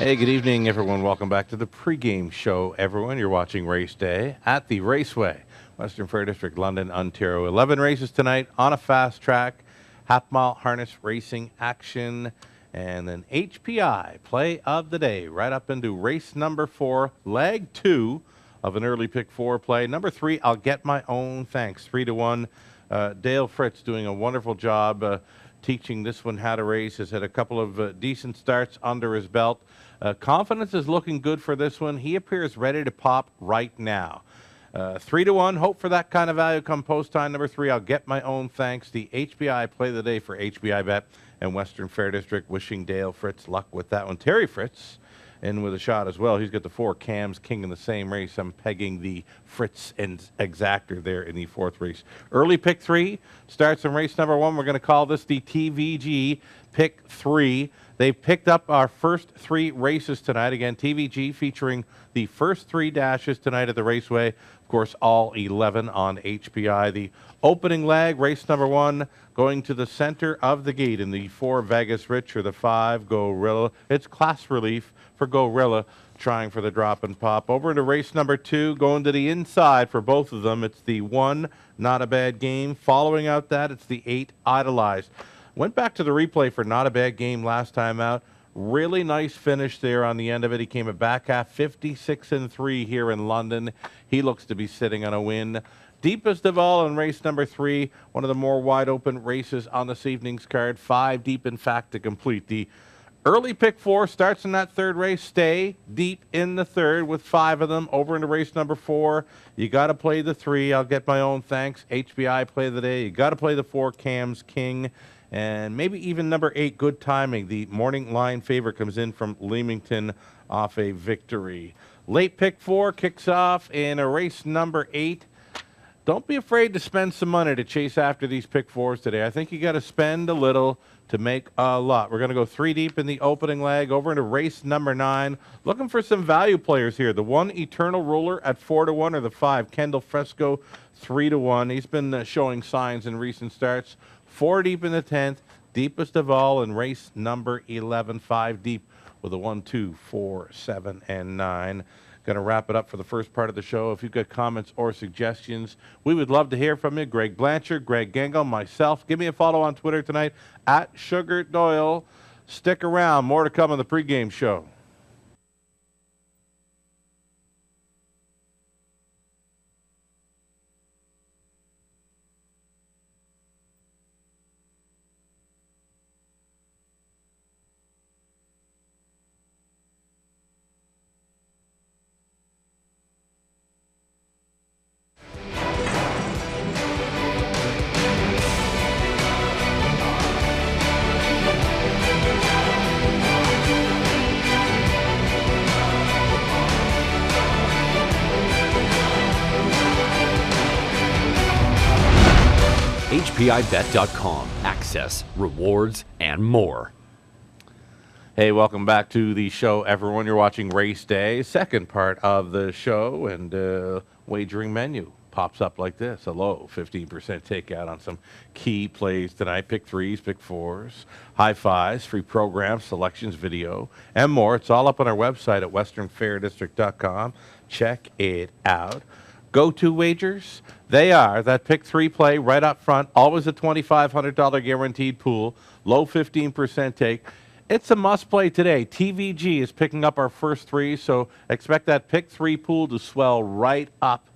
Hey, good evening, everyone. Welcome back to the pregame show, everyone. You're watching Race Day at the Raceway, Western Fair District, London, Ontario. 11 races tonight on a fast track, half-mile harness racing action, and then HPI, play of the day, right up into race number 4, leg 2 of an early pick 4 play. Number 3, I'll get my own thanks, 3-1. Dale Fritz doing a wonderful job teaching this one how to race. Has had a couple of decent starts under his belt. Confidence is looking good for this one. He appears ready to pop right now. 3-1. Hope for that kind of value come post time. Number 3, I'll get my own thanks. The HBI play of the day for HBI Bet and Western Fair District. Wishing Dale Fritz luck with that one. Terry Fritz in with a shot as well. He's got the 4 Cams King in the same race. I'm pegging the Fritz and Exactor there in the 4th race. Early pick 3 starts in race number 1. We're going to call this the TVG pick 3. They've picked up our first 3 races tonight. Again, TVG featuring the first 3 dashes tonight at the Raceway. Of course, all 11 on HPI. The opening leg, race number 1, going to the center of the gate in the 4 Vegas Rich or the 5 Gorilla. It's class relief for Gorilla, trying for the drop and pop. Over into race number 2, going to the inside for both of them. It's the 1 Not a Bad Game. Following out that, it's the 8 Idolized. Went back to the replay for Not a Bad Game last time out. Really nice finish there on the end of it. He came a back half 56-3 here in London. He looks to be sitting on a win. Deepest of all in race number 3, one of the more wide open races on this evening's card. 5 deep, in fact, to complete. The early pick 4 starts in that 3rd race. Stay deep in the 3rd with 5 of them. Over into race number 4. You got to play the 3. I'll get my own thanks. HBI play of the day. You got to play the 4 Cams King. And maybe even number 8, Good Timing. The morning line favorite comes in from Leamington off a victory. Late pick 4 kicks off in a race number 8. Don't be afraid to spend some money to chase after these pick 4s today. I think you got to spend a little to make a lot. We're going to go 3 deep in the opening leg. Over into race number 9. Looking for some value players here. The 1 Eternal Ruler at 4-1 or the 5 Kendall Fresco 3-1. He's been showing signs in recent starts. 4 deep in the 10th, deepest of all in race number 11, 5 deep with a 1, 2, 4, 7, and 9. Going to wrap it up for the first part of the show. If you've got comments or suggestions, we would love to hear from you. Greg Blanchard, Greg Gengel, myself. Give me a follow on Twitter tonight at Sugar Doyle. Stick around. More to come on the pregame show. HPIBet.com. Access, rewards, and more. Hey, welcome back to the show, everyone. You're watching Race Day, second part of the show, and wagering menu pops up like this. A low 15% takeout on some key plays tonight. Pick 3s, pick 4s, high fives, free programs, selections, video, and more. It's all up on our website at westernfairdistrict.com. Check it out. Go-to wagers, they are that pick 3 play right up front, always a $2,500 guaranteed pool, low 15% take. It's a must play today. TVG is picking up our first 3, so expect that pick 3 pool to swell right up.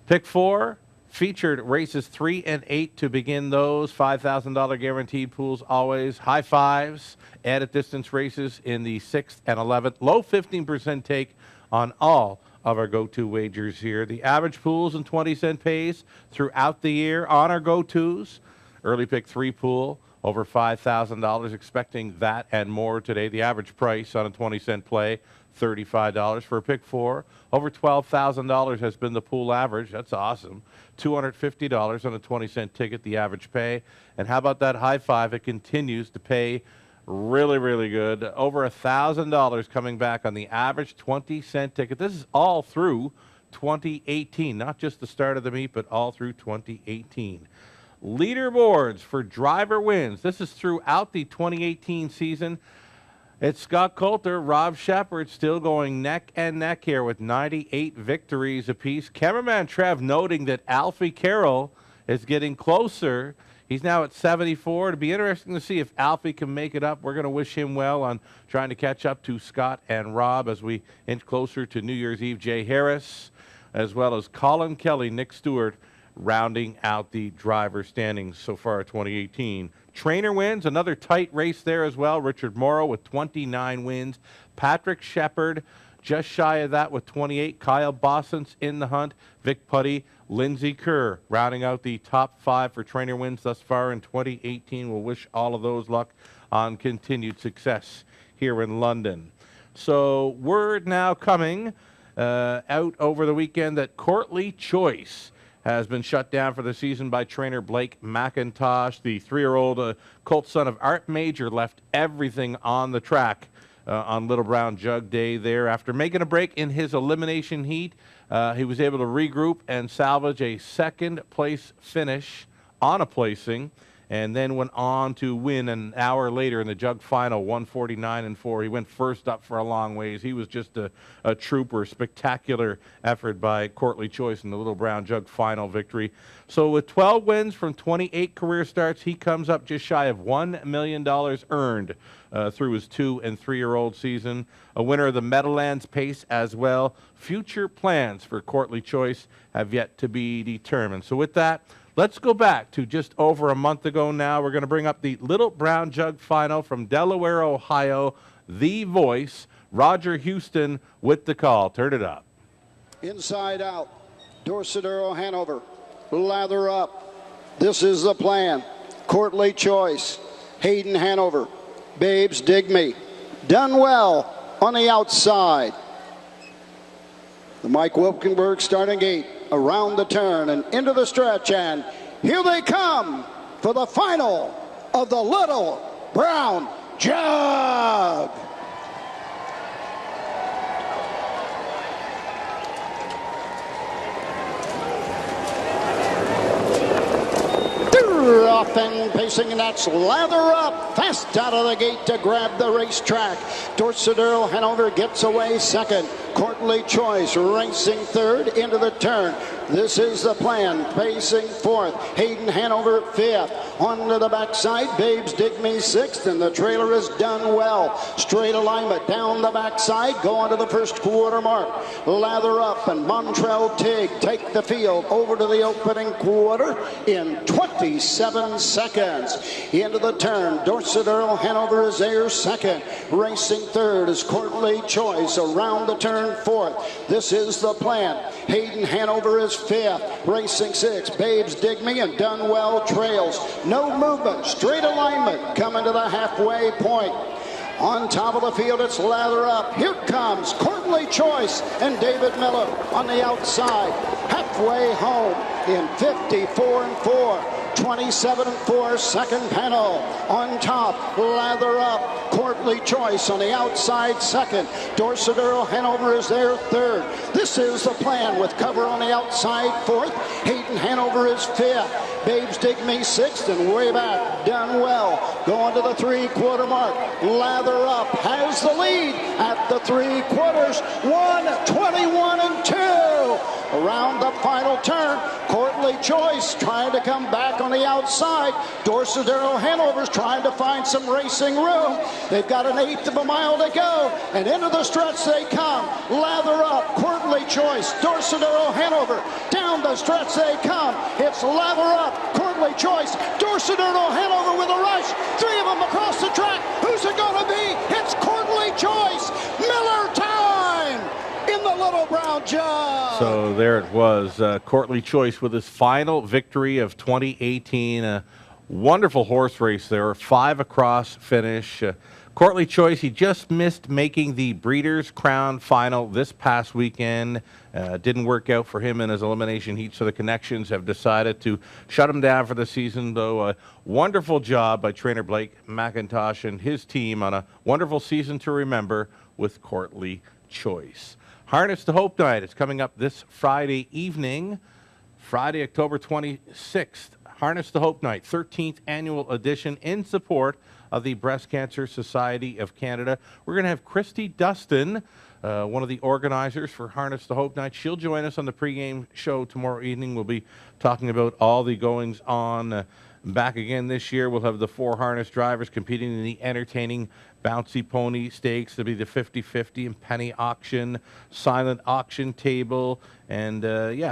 Pick 4 featured races 3 and 8 to begin those. $5,000 guaranteed pools always. High fives, added distance races in the 6th and 11th. Low 15% take on all of our go-to wagers here. The average pools and 20-cent pays throughout the year on our go-tos. Early pick 3 pool, over $5,000, expecting that and more today. The average price on a 20-cent play, $35. For a pick 4, over $12,000 has been the pool average. That's awesome. $250 on a 20-cent ticket, the average pay. And how about that high five? It continues to pay really, really good. Over $1,000 coming back on the average 20-cent ticket. This is all through 2018, not just the start of the meet, but all through 2018. Leaderboards for driver wins. This is throughout the 2018 season. It's Scott Coulter, Rob Shepard still going neck and neck here with 98 victories apiece. Cameraman Trev noting that Alfie Carroll is getting closer. He's now at 74. It'll be interesting to see if Alfie can make it up. We're going to wish him well on trying to catch up to Scott and Rob as we inch closer to New Year's Eve. Jay Harris, as well as Colin Kelly, Nick Stewart, rounding out the driver standings so far 2018. Trainer wins, another tight race there as well. Richard Morrow with 29 wins. Patrick Shepard just shy of that with 28. Kyle Bossens in the hunt. Vic Putty, Lindsay Kerr rounding out the top 5 for trainer wins thus far in 2018. We'll wish all of those luck on continued success here in London. So word now coming out over the weekend that Courtly Choice has been shut down for the season by trainer Blake McIntosh. The 3-year-old colt son of Art Major left everything on the track on Little Brown Jug Day there. After making a break in his elimination heat, he was able to regroup and salvage a second-place finish on a placing, and then went on to win an hour later in the Jug Final, 149-4. He went first up for a long ways. He was just a trooper. Spectacular effort by Courtly Choice in the Little Brown Jug Final victory. So with 12 wins from 28 career starts, he comes up just shy of $1 million earned through his 2- and 3-year-old season. A winner of the Meadowlands Pace as well. Future plans for Courtly Choice have yet to be determined. So with that, let's go back to just over a month ago now. We're going to bring up the Little Brown Jug Final from Delaware, Ohio. The voice, Roger Houston with the call. Turn it up. Inside out, Dorset Earl Hanover, lather up. This is the plan. Courtly Choice, Hayden Hanover, Babes Dig Me, done well on the outside. The Mike Wilkenberg starting gate, around the turn and into the stretch, and here they come for the final of the Little Brown Jug. Off and pacing, and that's lather up, fast out of the gate to grab the racetrack. Dorset Earl Hanover gets away second. Courtly Choice racing third into the turn. This is the plan, pacing fourth. Hayden Hanover fifth. Onto the backside, Babes Dig Me sixth, and the trailer is done well. Straight alignment down the backside, going to the first quarter mark. Lather up and Montrell Tig take the field over to the opening quarter in 27 seconds. Into the turn, Dorset Earl Hanover is there second. Racing third is Courtly Choice, around the turn fourth. This is the plan. Hayden Hanover is fifth. Racing sixth, Babes Dig Me and Done Well trails. No movement, straight alignment, coming to the halfway point. On top of the field, it's lather up. Here comes Courtly Choice and David Miller on the outside. Halfway home in 54-4. 27-4, second panel. On top, lather up. Courtly Choice on the outside second. Dorset Earl Hanover is there third. This is the plan with cover on the outside fourth. Hayden Hanover is fifth. Babes Dig Me sixth, and way back, Done Well going to the three-quarter mark. Lather up has the lead at the three quarters. 1:21-2. Around the final turn, Courtly Choice trying to come back on the outside. Dorset Earl Hanover's trying to find some racing room. They've got an eighth of a mile to go, and into the stretch they come. Lather up, Courtly Choice, Dorset Earl Hanover. Down the stretch they come. It's lather up, Courtly Choice, Dorset Earl Hanover with a rush. Three of them across the track. Who's it going to be? It's Courtly Choice. Miller time in the Little Brown Jug. So there it was, Courtly Choice with his final victory of 2018. A wonderful horse race there, 5 across finish. Courtly Choice, he just missed making the Breeders' Crown final this past weekend. Didn't work out for him in his elimination heat, so the Connections have decided to shut him down for the season, though a wonderful job by trainer Blake McIntosh and his team on a wonderful season to remember with Courtly Choice. Harness to Hope Night is coming up this Friday evening, Friday, October 26th. Harness to Hope Night, 13th annual edition in support of the Breast Cancer Society of Canada. We're going to have Christy Dustin, one of the organizers for Harness to Hope Night. She'll join us on the pregame show tomorrow evening. We'll be talking about all the goings on. Back again this year, we'll have the 4 harness drivers competing in the entertaining Bouncy Pony Stakes. There'll be the 50-50 and penny auction, silent auction table, and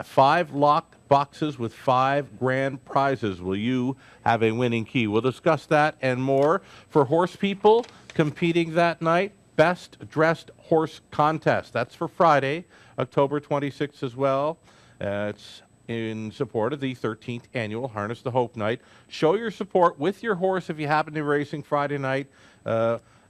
5 locked boxes with 5 grand prizes. Will you have a winning key? We'll discuss that and more. For horse people competing that night, Best Dressed Horse Contest. That's for Friday, October 26th as well. It's in support of the 13th annual Harness to Hope Night. Show your support with your horse if you happen to be racing Friday night.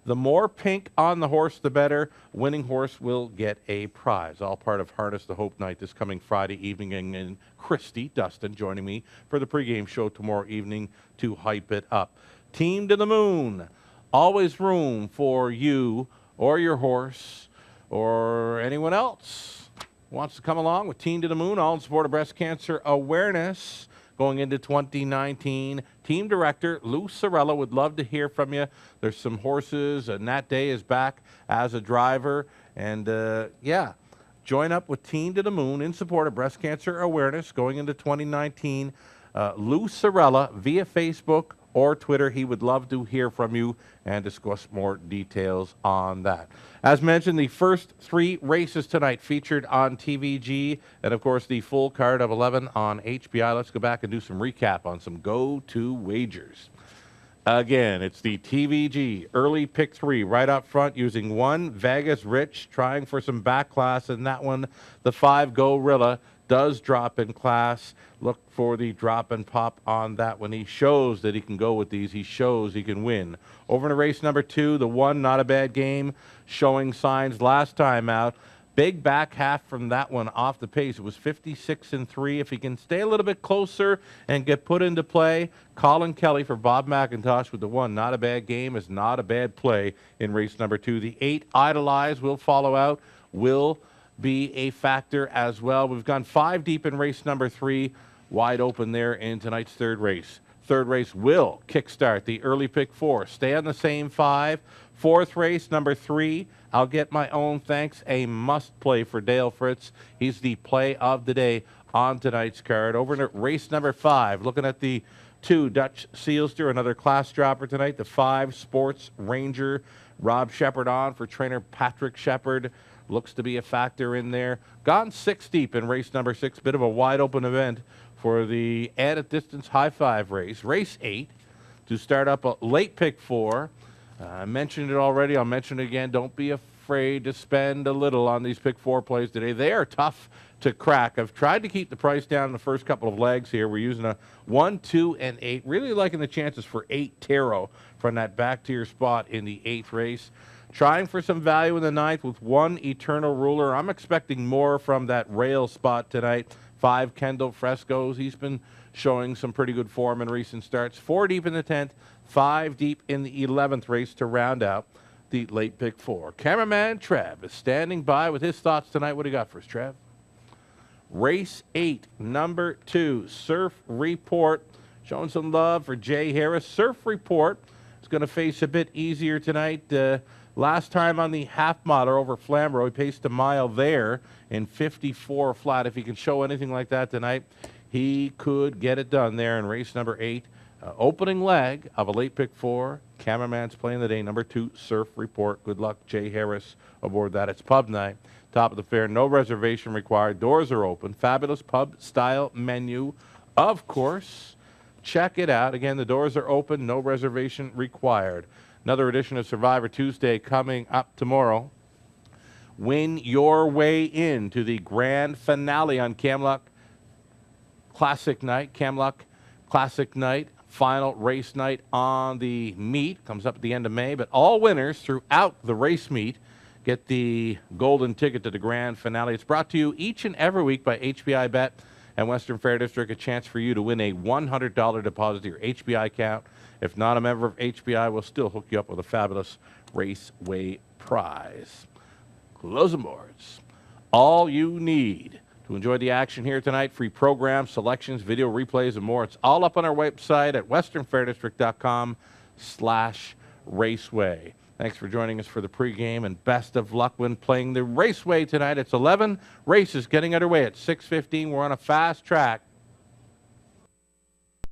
The more pink on the horse, the better. Winning horse will get a prize. All part of Harness to Hope Night this coming Friday evening. And Christy Dustin joining me for the pregame show tomorrow evening to hype it up. Team to the Moon. Always room for you or your horse or anyone else who wants to come along with Team to the Moon, all in support of breast cancer awareness going into 2019. Team Director Lou Sorella would love to hear from you. There's some horses. Nat Day is back as a driver. And, join up with Team to the Moon in support of breast cancer awareness going into 2019. Lou Sorella via Facebook or Twitter. He would love to hear from you and discuss more details on that. As mentioned, the first 3 races tonight featured on TVG, and of course the full card of 11 on HBI. Let's go back and do some recap on some go-to wagers. Again, it's the TVG early pick 3 right up front using 1 Vegas Rich trying for some back class, and that one, the 5 Gorilla, does drop in class. Look for the drop and pop on that one. He shows that he can go with these. He shows he can win. Over to race number 2, the 1 Not a Bad Game, showing signs last time out. Big back half from that one off the pace. It was 56-3. If he can stay a little bit closer and get put into play, Colin Kelly for Bob McIntosh with the 1 Not a Bad Game is not a bad play in race number 2. The 8 Idolize will follow out, will be a factor as well. We've gone 5 deep in race number 3, wide open there in tonight's third race. Third race will kickstart the early pick 4. Stay on the same 5. Fourth race, number 3, I'll Get My Own Thanks, a must play for Dale Fritz. He's the play of the day on tonight's card. Over to race number 5, looking at the 2 Dutch Sealster, another class dropper tonight. The 5 Sports Ranger, Rob Shepard on for trainer Patrick Shepard. Looks to be a factor in there. Gone 6 deep in race number 6. Bit of a wide open event for the added distance high 5 race. Race 8 to start up a late pick 4. I mentioned it already. I'll mention it again. Don't be afraid to spend a little on these pick 4 plays today. They are tough to crack. I've tried to keep the price down in the first couple of legs here. We're using a 1, 2, and 8. Really liking the chances for 8 Tarot from that back tier spot in the 8th race. Trying for some value in the 9th with 1 Eternal Ruler. I'm expecting more from that rail spot tonight. 5 Kendall Frescoes. He's been showing some pretty good form in recent starts. 4 deep in the 10th, 5 deep in the 11th race to round out the late pick 4. Cameraman Trev is standing by with his thoughts tonight. What do you got for us, Trev? Race 8, number 2, Surf Report. Showing some love for Jay Harris. Surf Report is going to face a bit easier tonight. Last time on the half miler over Flamborough, he paced a mile there in 54 flat. If he can show anything like that tonight, he could get it done there in race number 8. Opening leg of a late pick 4. Cameraman's playing the day. Number 2, Surf Report. Good luck, Jay Harris, aboard that. It's pub night. Top of the fair. No reservation required. Doors are open. Fabulous pub-style menu, of course. Check it out. Again, the doors are open. No reservation required. Another edition of Survivor Tuesday coming up tomorrow. Win your way into the grand finale on Camluck Classic Night. Camluck Classic Night, final race night on the meet. Comes up at the end of May, but all winners throughout the race meet get the golden ticket to the grand finale. It's brought to you each and every week by HBI Bet and Western Fair District. A chance for you to win a $100 deposit to your HBI account. If not a member of HBI, we'll still hook you up with a fabulous Raceway prize. Closing boards. All you need to To enjoy the action here tonight, free programs, selections, video replays, and more. It's all up on our website at westernfairdistrict.com/raceway. Thanks for joining us for the pregame, and best of luck when playing the Raceway tonight. It's 11 races getting underway at 6:15. We're on a fast track